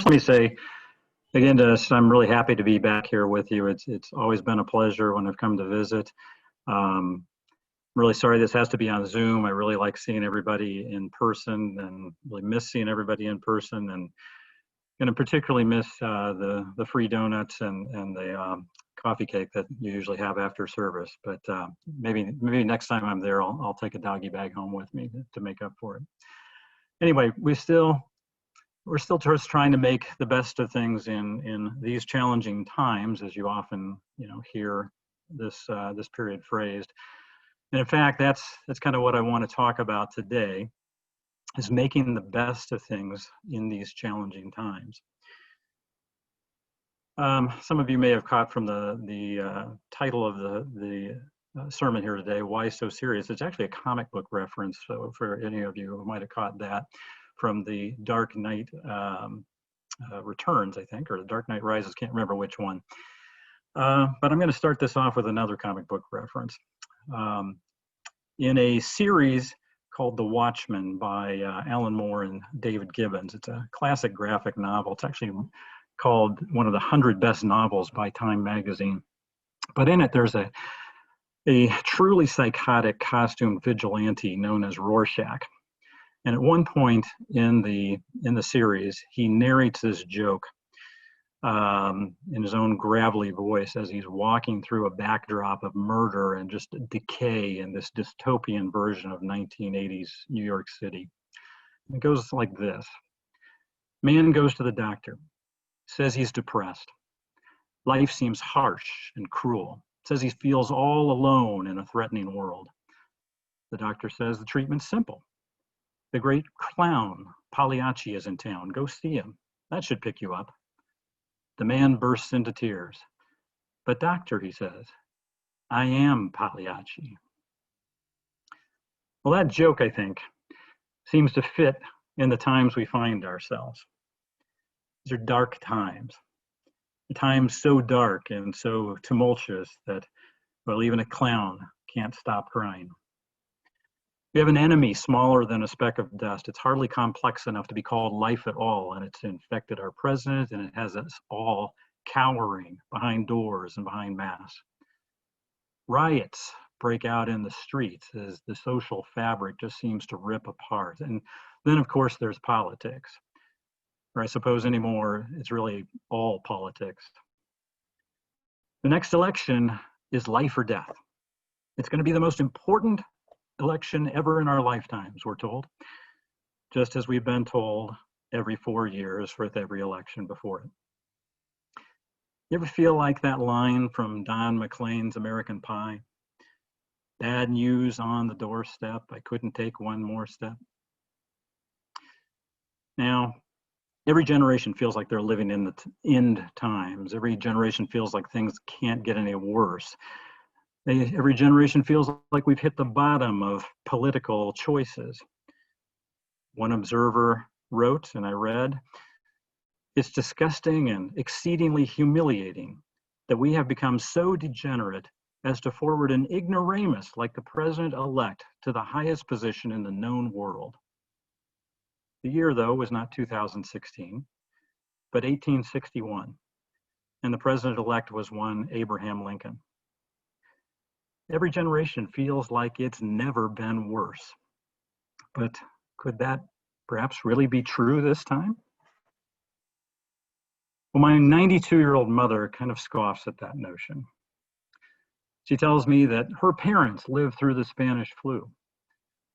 let me say again, I'm really happy to be back here with you. It's always been a pleasure when I've come to visit. Um, really sorry this has to be on Zoom. I really like seeing everybody in person, and really miss seeing everybody in person, and gonna particularly miss the free donuts and the coffee cake that you usually have after service. But maybe next time I'm there, I'll take a doggy bag home with me to make up for it. Anyway, we're still just trying to make the best of things in these challenging times, as you often hear this period phrased. And in fact, that's kind of what I want to talk about today, is making the best of things in these challenging times. Some of you may have caught from the title of the sermon here today, Why So Serious? It's actually a comic book reference, so for any of you who might have caught that, from the Dark Knight Returns, I think, or the Dark Knight Rises, can't remember which one. But I'm going to start this off with another comic book reference. In a series called The Watchmen by Alan Moore and David Gibbons. It's a classic graphic novel. It's actually called one of the 100 best novels by Time magazine. But in it, there's a truly psychotic costume vigilante known as Rorschach. And at one point in the series, he narrates this joke in his own gravelly voice as he's walking through a backdrop of murder and just decay in this dystopian version of 1980s New York City. It goes like this. Man goes to the doctor, says he's depressed. Life seems harsh and cruel. Says he feels all alone in a threatening world. The doctor says the treatment's simple. The great clown Pagliacci is in town. Go see him. That should pick you up. The man bursts into tears. But doctor, he says, I am Pagliacci. Well, that joke, I think, seems to fit in the times we find ourselves. These are dark times. Times so dark and so tumultuous that, well, even a clown can't stop crying. We have an enemy smaller than a speck of dust. It's hardly complex enough to be called life at all, and it's infected our president, and it has us all cowering behind doors and behind masks. Riots break out in the streets as the social fabric just seems to rip apart. And then, of course, there's politics. Or I suppose anymore, it's really all politics. The next election is life or death. It's going to be the most important election ever in our lifetimes, we're told, just as we've been told every 4 years with every election before it. You ever feel like that line from Don McLean's American Pie? Bad news on the doorstep, I couldn't take one more step. Now, every generation feels like they're living in the end times. Every generation feels like things can't get any worse. Every generation feels like we've hit the bottom of political choices. One observer wrote, and I read, it's disgusting and exceedingly humiliating that we have become so degenerate as to forward an ignoramus like the president-elect to the highest position in the known world. The year, though, was not 2016, but 1861, and the president-elect was one Abraham Lincoln. Every generation feels like it's never been worse. But could that perhaps really be true this time? Well, my 92-year-old mother kind of scoffs at that notion. She tells me that her parents lived through the Spanish flu.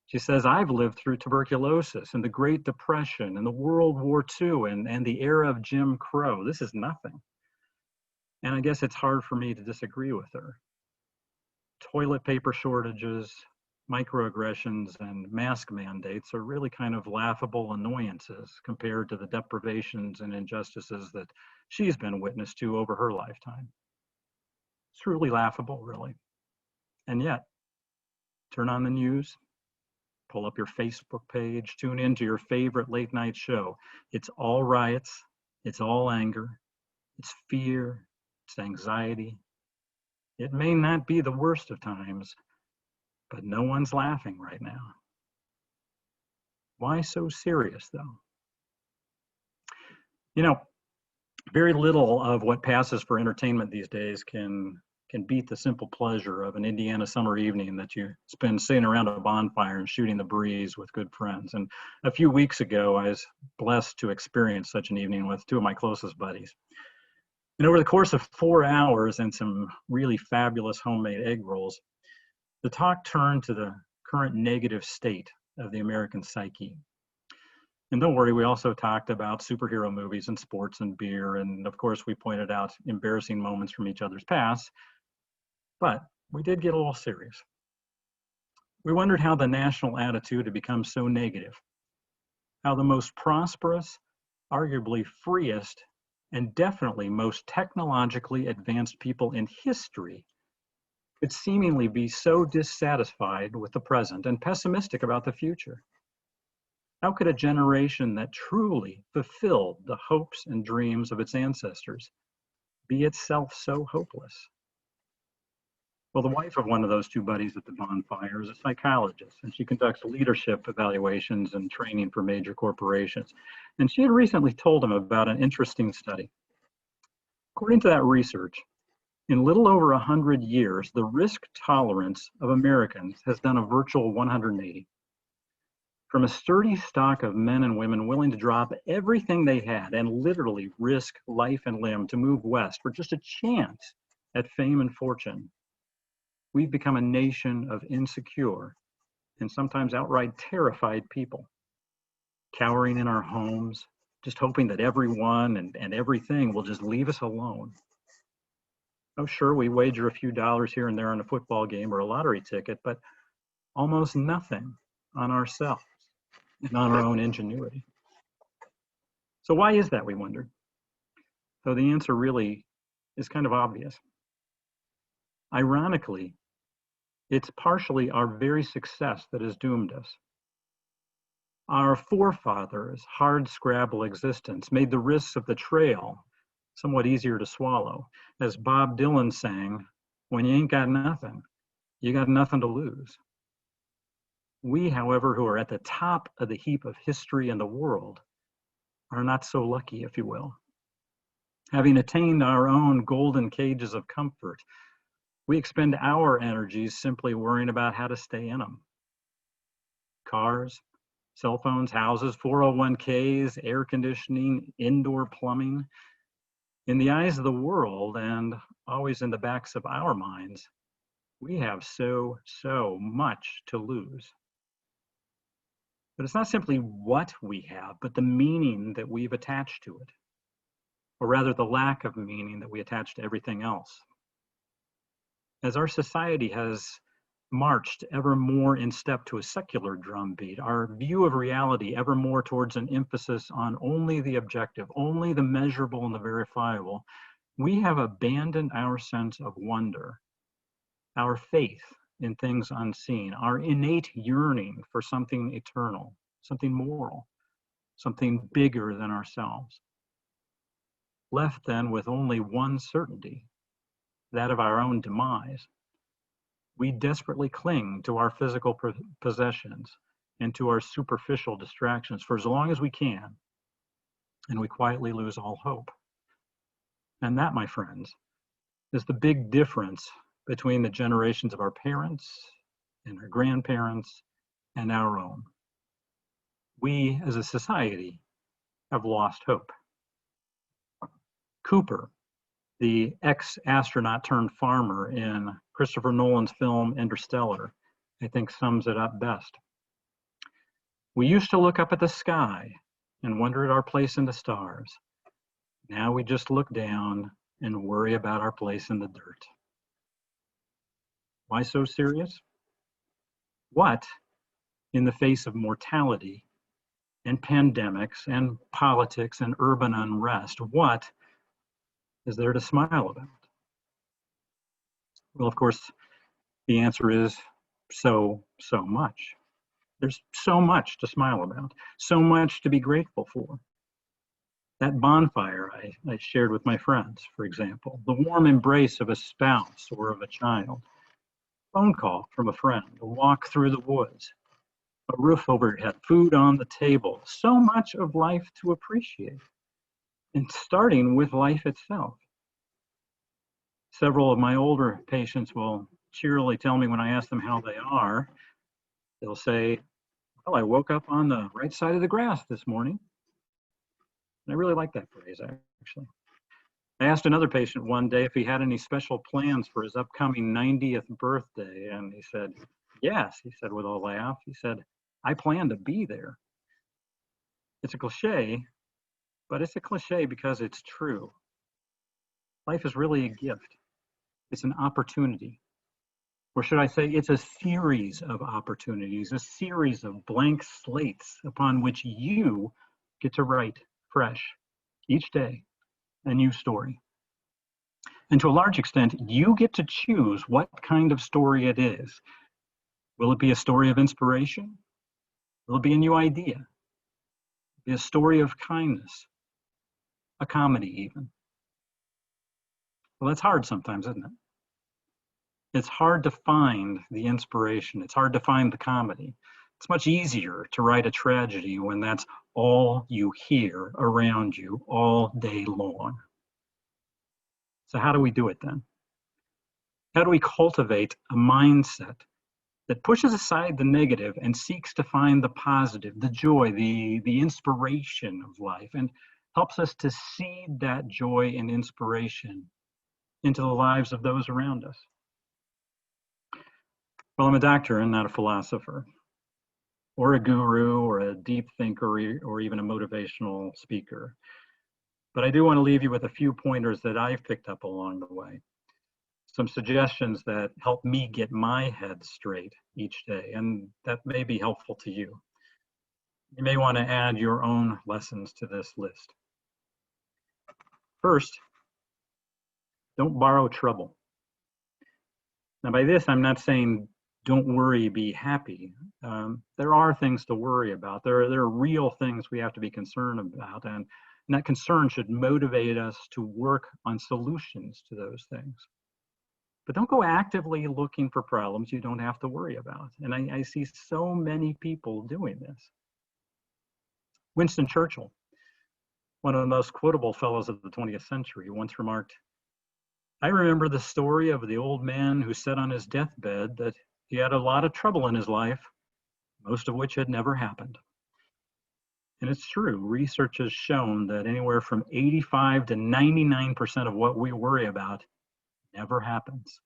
She says, I've lived through tuberculosis and the Great Depression and the World War II and the era of Jim Crow. This is nothing. And I guess it's hard for me to disagree with her. Toilet paper shortages, microaggressions, and mask mandates are really kind of laughable annoyances compared to the deprivations and injustices that she's been witness to over her lifetime. It's truly laughable, really. And yet, turn on the news, pull up your Facebook page, tune into your favorite late night show. It's all riots, it's all anger, it's fear, it's anxiety. It may not be the worst of times, but no one's laughing right now. Why so serious, though? You know, very little of what passes for entertainment these days can beat the simple pleasure of an Indiana summer evening that you spend sitting around a bonfire and shooting the breeze with good friends. And a few weeks ago, I was blessed to experience such an evening with two of my closest buddies. And over the course of 4 hours and some really fabulous homemade egg rolls, the talk turned to the current negative state of the American psyche. And don't worry, we also talked about superhero movies and sports and beer. And of course, we pointed out embarrassing moments from each other's past. But we did get a little serious. We wondered how the national attitude had become so negative, how the most prosperous, arguably freest, and definitely most technologically advanced people in history could seemingly be so dissatisfied with the present and pessimistic about the future. How could a generation that truly fulfilled the hopes and dreams of its ancestors be itself so hopeless? Well, the wife of one of those two buddies at the bonfire is a psychologist, and she conducts leadership evaluations and training for major corporations. And she had recently told him about an interesting study. According to that research, in little over 100 years, the risk tolerance of Americans has done a virtual 180. From a sturdy stock of men and women willing to drop everything they had and literally risk life and limb to move west for just a chance at fame and fortune, we've become a nation of insecure and sometimes outright terrified people, cowering in our homes, just hoping that everyone and everything will just leave us alone. Oh, sure, we wager a few dollars here and there on a football game or a lottery ticket, but almost nothing on ourselves and on our own ingenuity. So why is that, we wondered? So the answer really is kind of obvious. Ironically, it's partially our very success that has doomed us. Our forefathers' hard-scrabble existence made the risks of the trail somewhat easier to swallow. As Bob Dylan sang, when you ain't got nothing, you got nothing to lose. We, however, who are at the top of the heap of history and the world, are not so lucky, if you will. Having attained our own golden cages of comfort, we expend our energies simply worrying about how to stay in them. Cars, cell phones, houses, 401ks, air conditioning, indoor plumbing. In the eyes of the world, and always in the backs of our minds, we have so much to lose. But it's not simply what we have, but the meaning that we've attached to it, or rather the lack of meaning that we attach to everything else. As our society has marched ever more in step to a secular drumbeat, our view of reality ever more towards an emphasis on only the objective, only the measurable and the verifiable, we have abandoned our sense of wonder, our faith in things unseen, our innate yearning for something eternal, something moral, something bigger than ourselves. Left then with only one certainty, that of our own demise, we desperately cling to our physical possessions and to our superficial distractions for as long as we can, and we quietly lose all hope. And that, my friends, is the big difference between the generations of our parents and our grandparents and our own. We, as a society, have lost hope. Cooper, the ex-astronaut turned farmer in Christopher Nolan's film Interstellar, I think sums it up best. We used to look up at the sky and wonder at our place in the stars. Now we just look down and worry about our place in the dirt. Why so serious? What, in the face of mortality and pandemics and politics and urban unrest, what is there to smile about? Well, of course, the answer is so much. There's so much to smile about, so much to be grateful for. That bonfire I shared with my friends, for example, the warm embrace of a spouse or of a child, phone call from a friend, a walk through the woods, a roof overhead, food on the table, so much of life to appreciate. and starting with life itself. Several of my older patients will cheerily tell me when I ask them how they are, they'll say, well, I woke up on the right side of the grass this morning. And I really like that phrase, actually. I asked another patient one day if he had any special plans for his upcoming 90th birthday, and he said, yes, he said with a laugh. He said, I plan to be there. It's a cliche, but it's a cliche because it's true. Life is really a gift. It's an opportunity. Or should I say, it's a series of opportunities, a series of blank slates upon which you get to write fresh each day a new story. And to a large extent, you get to choose what kind of story it is. Will it be a story of inspiration? Will it be a new idea? Be a story of kindness? A comedy, even? Well, that's hard sometimes, isn't it? It's hard to find the inspiration. It's hard to find the comedy. It's much easier to write a tragedy when that's all you hear around you all day long. So how do we do it then? How do we cultivate a mindset that pushes aside the negative and seeks to find the positive, the joy, the inspiration of life, and helps us to seed that joy and inspiration into the lives of those around us? Well, I'm a doctor and not a philosopher, or a guru, or a deep thinker, or even a motivational speaker. But I do want to leave you with a few pointers that I've picked up along the way. Some suggestions that help me get my head straight each day, and that may be helpful to you. You may want to add your own lessons to this list. First, don't borrow trouble. Now, by this, I'm not saying don't worry, be happy. There are things to worry about. There are real things we have to be concerned about, and that concern should motivate us to work on solutions to those things. But don't go actively looking for problems you don't have to worry about. And I see so many people doing this. Winston Churchill, one of the most quotable fellows of the 20th century, once remarked, I remember the story of the old man who said on his deathbed that he had a lot of trouble in his life, most of which had never happened. And it's true, research has shown that anywhere from 85 to 99% of what we worry about never happens.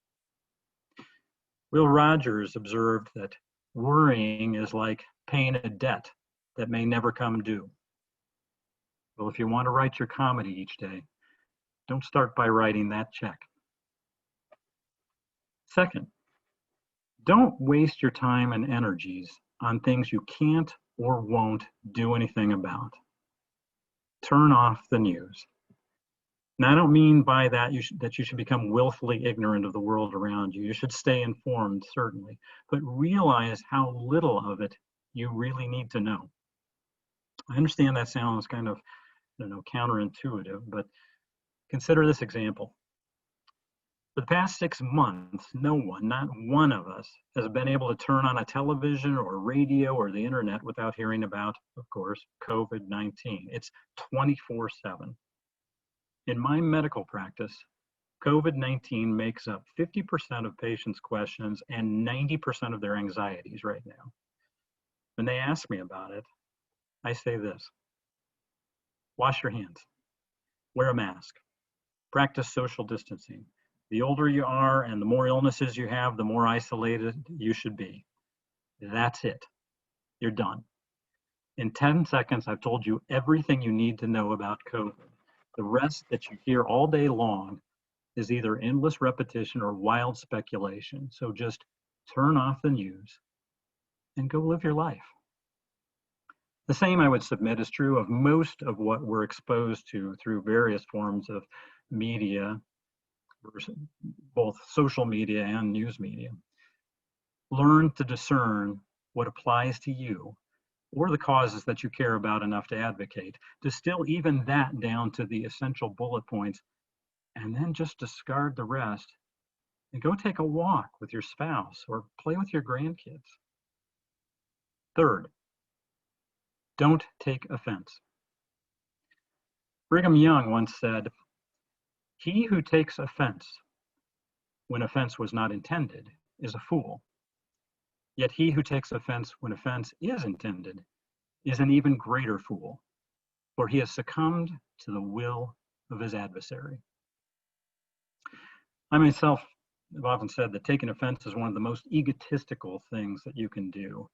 Will Rogers observed that worrying is like paying a debt that may never come due. Well, if you want to write your comedy each day, don't start by writing that check. Second, don't waste your time and energies on things you can't or won't do anything about. Turn off the news. Now, I don't mean by that that you should become willfully ignorant of the world around you. You should stay informed, certainly, but realize how little of it you really need to know. I understand that sounds kind of, counterintuitive, but consider this example. For the past 6 months, no one, not one of us, has been able to turn on a television or radio or the internet without hearing about, of course, COVID-19. It's 24/7. In my medical practice, COVID-19 makes up 50% of patients' questions and 90% of their anxieties right now. When they ask me about it, I say this: wash your hands, wear a mask, practice social distancing. The older you are and the more illnesses you have, the more isolated you should be. That's it. You're done. In 10 seconds, I've told you everything you need to know about COVID. The rest that you hear all day long is either endless repetition or wild speculation. So just turn off the news and go live your life. The same, I would submit, is true of most of what we're exposed to through various forms of media, both social media and news media. Learn to discern what applies to you or the causes that you care about enough to advocate. Distill even that down to the essential bullet points, and then just discard the rest and go take a walk with your spouse or play with your grandkids. Third, don't take offense. Brigham Young once said, "He who takes offense when offense was not intended is a fool. Yet he who takes offense when offense is intended is an even greater fool, for he has succumbed to the will of his adversary." I myself have often said that taking offense is one of the most egotistical things that you can do.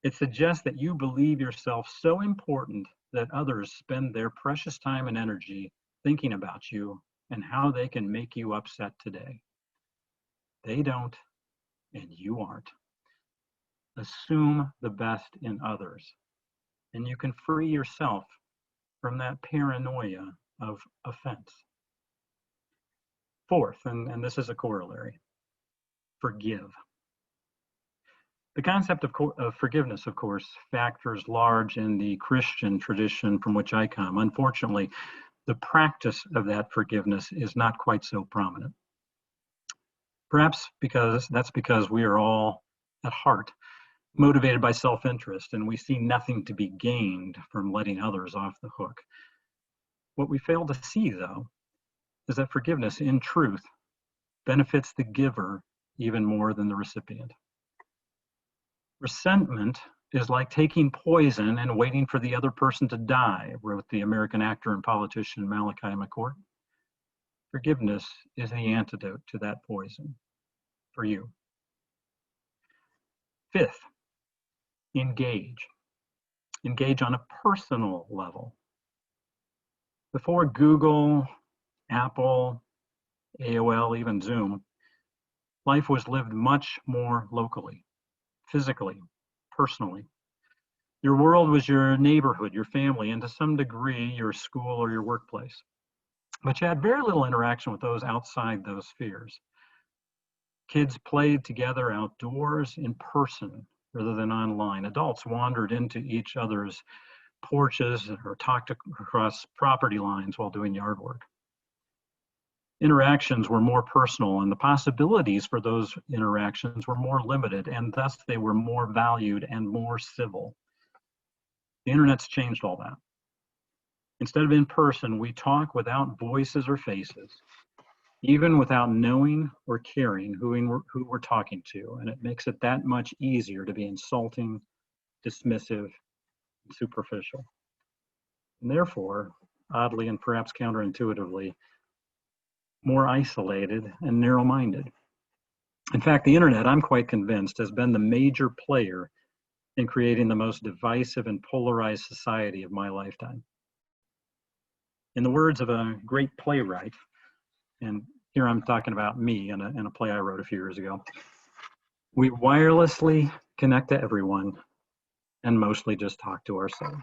It suggests that you believe yourself so important that others spend their precious time and energy thinking about you and how they can make you upset today. They don't, and you aren't. Assume the best in others, and you can free yourself from that paranoia of offense. Fourth, and this is a corollary, forgive. The concept of forgiveness, of course, factors large in the Christian tradition from which I come. Unfortunately, the practice of that forgiveness is not quite so prominent. Perhaps that's because we are all, at heart, motivated by self-interest, and we see nothing to be gained from letting others off the hook. What we fail to see, though, is that forgiveness, in truth, benefits the giver even more than the recipient. Resentment is like taking poison and waiting for the other person to die, wrote the American actor and politician Malachi McCourt. Forgiveness is the antidote to that poison for you. Fifth, engage. Engage on a personal level. Before Google, Apple, AOL, even Zoom, life was lived much more locally, physically, personally. Your world was your neighborhood, your family, and to some degree, your school or your workplace. But you had very little interaction with those outside those spheres. Kids played together outdoors in person rather than online. Adults wandered into each other's porches or talked across property lines while doing yard work. Interactions were more personal, and the possibilities for those interactions were more limited, and thus they were more valued and more civil. The internet's changed all that. Instead of in person, we talk without voices or faces, even without knowing or caring who we're talking to, and it makes it that much easier to be insulting, dismissive, and superficial. And therefore, oddly and perhaps counterintuitively, more isolated and narrow-minded. In fact, the internet, I'm quite convinced, has been the major player in creating the most divisive and polarized society of my lifetime. In the words of a great playwright, and here I'm talking about me in a play I wrote a few years ago, we wirelessly connect to everyone and mostly just talk to ourselves.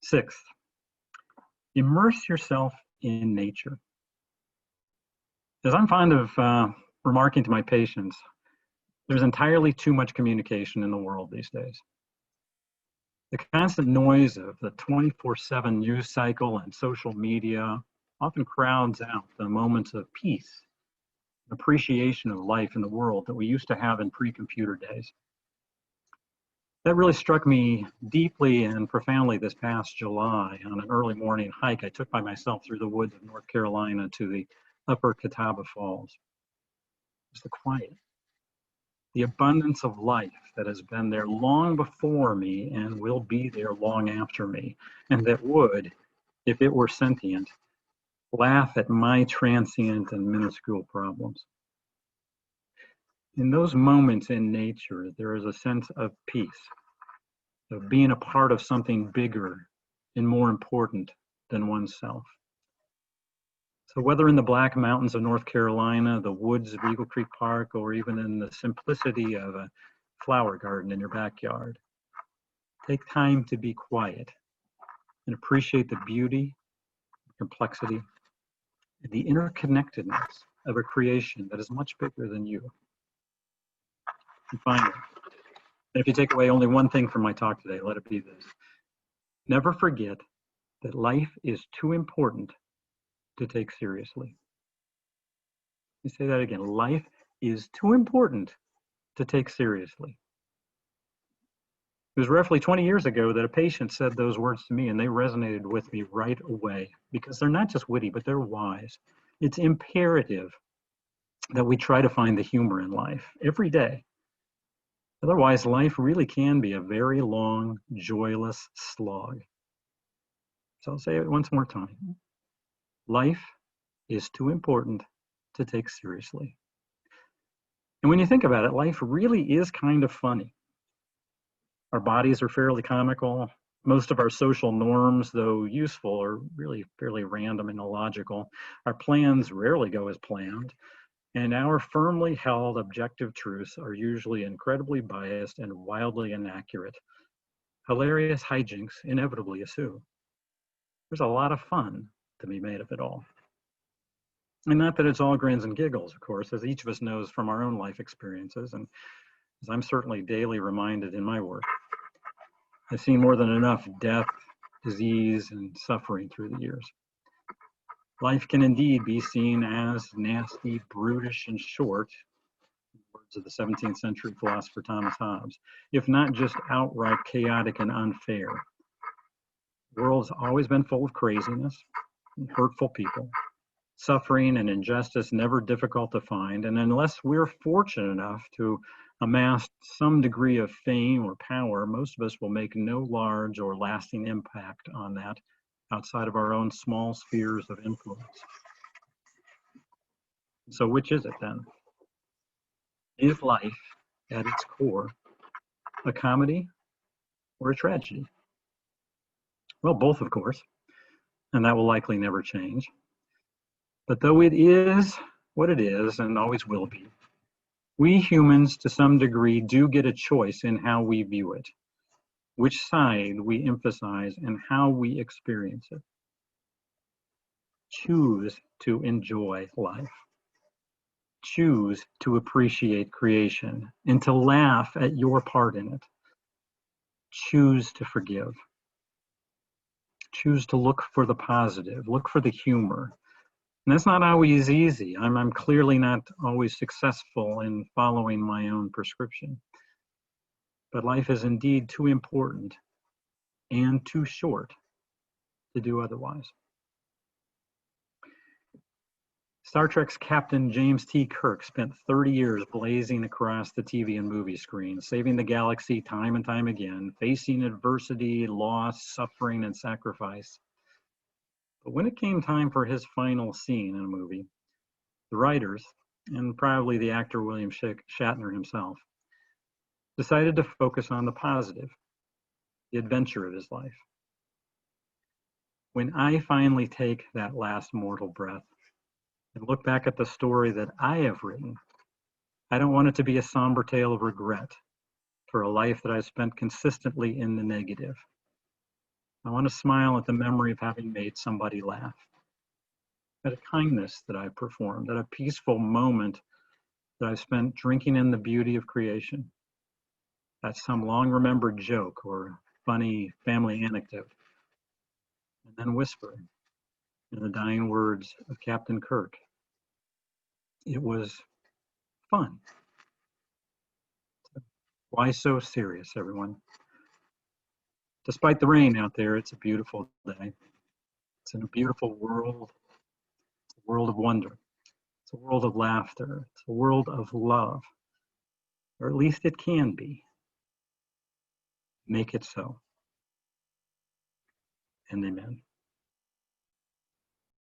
Sixth, immerse yourself in nature. As I'm fond of remarking to my patients, there's entirely too much communication in the world these days. The constant noise of the 24/7 news cycle and social media often crowds out the moments of peace, appreciation of life in the world that we used to have in pre-computer days. That really struck me deeply and profoundly this past July on an early morning hike I took by myself through the woods of North Carolina to the Upper Catawba Falls. It was the quiet, the abundance of life that has been there long before me and will be there long after me, and that would, if it were sentient, laugh at my transient and minuscule problems. In those moments in nature, there is a sense of peace, of being a part of something bigger and more important than oneself. So whether in the Black Mountains of North Carolina, the woods of Eagle Creek Park, or even in the simplicity of a flower garden in your backyard, take time to be quiet and appreciate the beauty, complexity, and the interconnectedness of a creation that is much bigger than you. And finally, and if you take away only one thing from my talk today, let it be this. Never forget that life is too important to take seriously. Let me say that again. Life is too important to take seriously. It was roughly 20 years ago that a patient said those words to me, and they resonated with me right away because they're not just witty, but they're wise. It's imperative that we try to find the humor in life every day. Otherwise, life really can be a very long, joyless slog. So I'll say it once more time. Life is too important to take seriously. And when you think about it, life really is kind of funny. Our bodies are fairly comical. Most of our social norms, though useful, are really fairly random and illogical. Our plans rarely go as planned. And our firmly held objective truths are usually incredibly biased and wildly inaccurate. Hilarious hijinks inevitably ensue. There's a lot of fun to be made of it all. And not that it's all grins and giggles, of course, as each of us knows from our own life experiences, and as I'm certainly daily reminded in my work. I've seen more than enough death, disease, and suffering through the years. Life can indeed be seen as nasty, brutish, and short, in the words of the 17th century philosopher Thomas Hobbes, if not just outright chaotic and unfair. The world's always been full of craziness and hurtful people, suffering and injustice never difficult to find, and unless we're fortunate enough to amass some degree of fame or power, most of us will make no large or lasting impact on that outside of our own small spheres of influence. So which is it then? Is life, at its core, a comedy or a tragedy? Well, both, of course, and that will likely never change. But though it is what it is and always will be, we humans, to some degree, do get a choice in how we view it, which side we emphasize, and how we experience it. Choose to enjoy life. Choose to appreciate creation and to laugh at your part in it. Choose to forgive. Choose to look for the positive, look for the humor. And that's not always easy. I'm clearly not always successful in following my own prescription. But life is indeed too important and too short to do otherwise. Star Trek's Captain James T. Kirk spent 30 years blazing across the TV and movie screen, saving the galaxy time and time again, facing adversity, loss, suffering, and sacrifice. But when it came time for his final scene in a movie, the writers, and probably the actor William Shatner himself, decided to focus on the positive, the adventure of his life. When I finally take that last mortal breath and look back at the story that I have written, I don't want it to be a somber tale of regret for a life that I spent consistently in the negative. I want to smile at the memory of having made somebody laugh, at a kindness that I performed, at a peaceful moment that I spent drinking in the beauty of creation, at some long remembered joke or funny family anecdote, and then whisper in the dying words of Captain Kirk, it was fun. Why so serious, everyone? Despite the rain out there, it's a beautiful day. It's in a beautiful world. It's a world of wonder. It's a world of laughter. It's a world of love. Or at least it can be. Make it so. And amen.